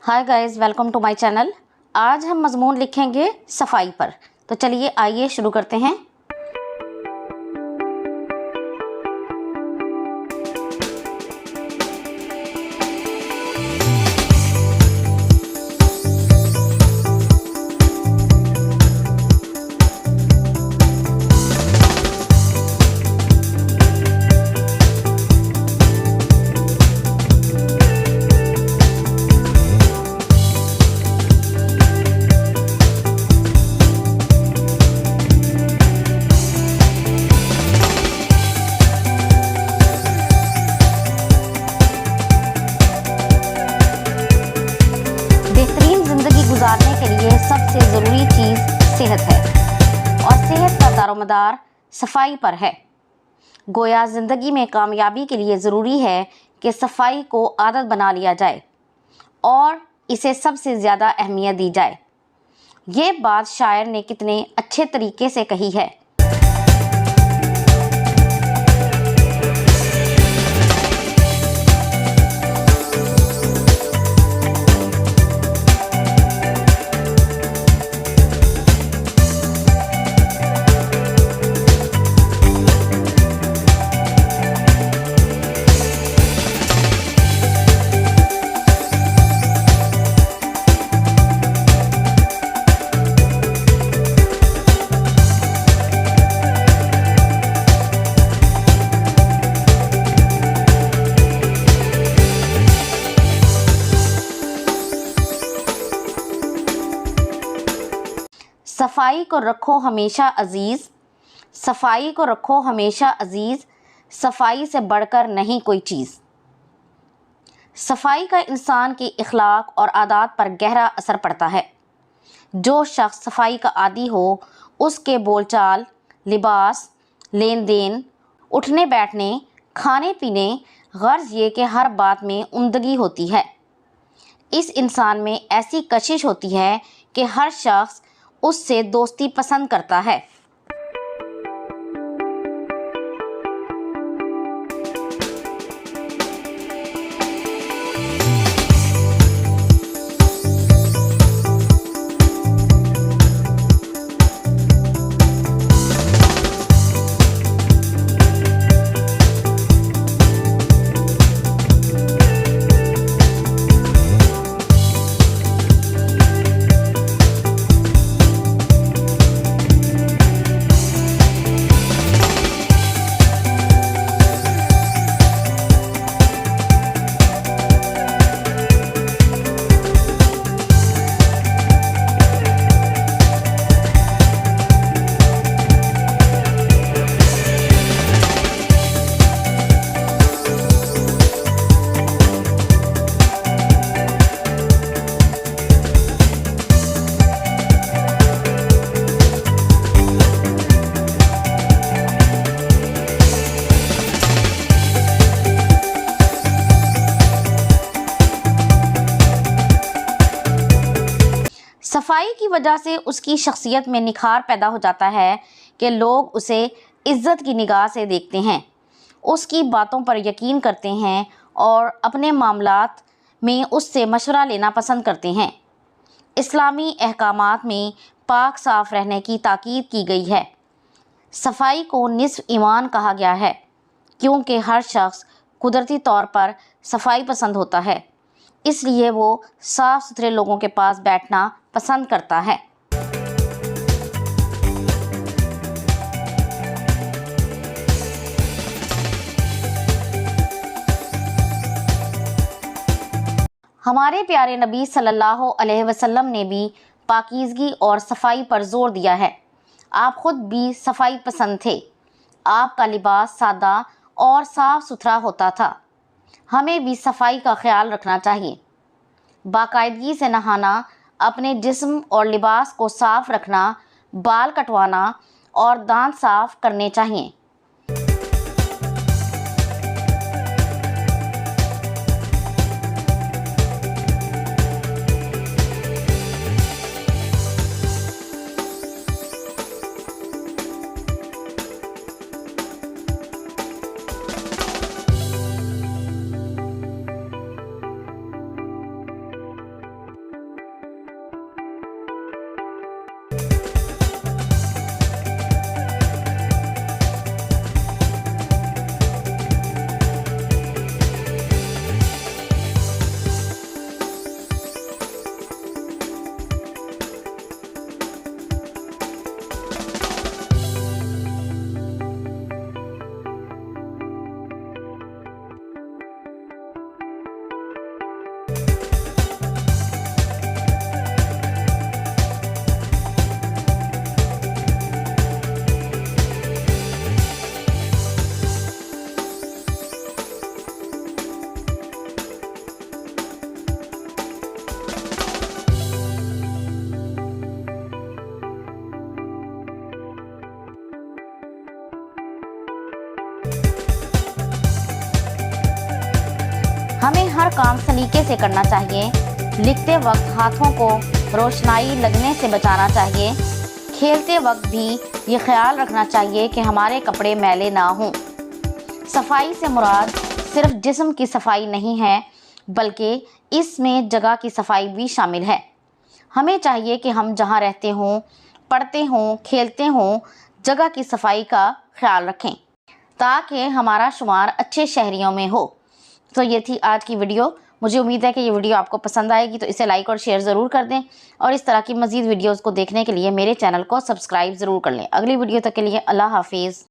Hi guys, welcome to my channel. आज हम मजमून लिखेंगे सफाई पर। तो चलिए आइए शुरू करते हैं। गुजारने के लिए सबसे ज़रूरी चीज़ सेहत है और सेहत का दारोमदार सफाई पर है। गोया ज़िंदगी में कामयाबी के लिए ज़रूरी है कि सफाई को आदत बना लिया जाए और इसे सबसे ज़्यादा अहमियत दी जाए। ये बात शायर ने कितने अच्छे तरीके से कही है। सफाई को रखो हमेशा अजीज़, सफाई को रखो हमेशा अजीज़, सफाई से बढ़कर नहीं कोई चीज़। सफाई का इंसान के इखलाक और आदात पर गहरा असर पड़ता है। जो शख्स सफाई का आदी हो उसके बोलचाल, लिबास, लेन देन, उठने बैठने, खाने पीने, गर्ज ये कि हर बात में उम्दगी होती है। इस इंसान में ऐसी कशिश होती है कि हर शख्स उससे दोस्ती पसंद करता है। सफाई की वजह से उसकी शख्सियत में निखार पैदा हो जाता है कि लोग उसे इज़्ज़त की निगाह से देखते हैं, उसकी बातों पर यकीन करते हैं और अपने मामलात में उससे मशवरा लेना पसंद करते हैं। इस्लामी अहकामात में पाक साफ़ रहने की ताकीद की गई है। सफाई को निस्फ़ ईमान कहा गया है क्योंकि हर शख्स कुदरती तौर पर सफाई पसंद होता है, इसलिए वो साफ़ सुथरे लोगों के पास बैठना पसंद करता है। हमारे प्यारे नबी सल्लल्लाहु अलैहि वसल्लम ने भी पाकीज़गी और सफाई पर ज़ोर दिया है। आप ख़ुद भी सफाई पसंद थे। आपका लिबास सादा और साफ़ सुथरा होता था। हमें भी सफाई का ख्याल रखना चाहिए। बाकायदगी से नहाना, अपने जिस्म और लिबास को साफ़ रखना, बाल कटवाना और दांत साफ़ करने चाहिए। हर काम सलीके से करना चाहिए। लिखते वक्त हाथों को रोशनाई लगने से बचाना चाहिए। खेलते वक्त भी ये ख्याल रखना चाहिए कि हमारे कपड़े मैले ना हों। सफाई से मुराद सिर्फ जिस्म की सफाई नहीं है, बल्कि इसमें जगह की सफाई भी शामिल है। हमें चाहिए कि हम जहाँ रहते हों, पढ़ते हों, खेलते हों, जगह की सफाई का ख्याल रखें ताकि हमारा शुमार अच्छे शहरियों में हो। तो ये थी आज की वीडियो। मुझे उम्मीद है कि ये वीडियो आपको पसंद आएगी, तो इसे लाइक और शेयर ज़रूर कर दें और इस तरह की मज़ीद वीडियोज़ को देखने के लिए मेरे चैनल को सब्सक्राइब ज़रूर कर लें। अगली वीडियो तक के लिए अल्लाह हाफिज़।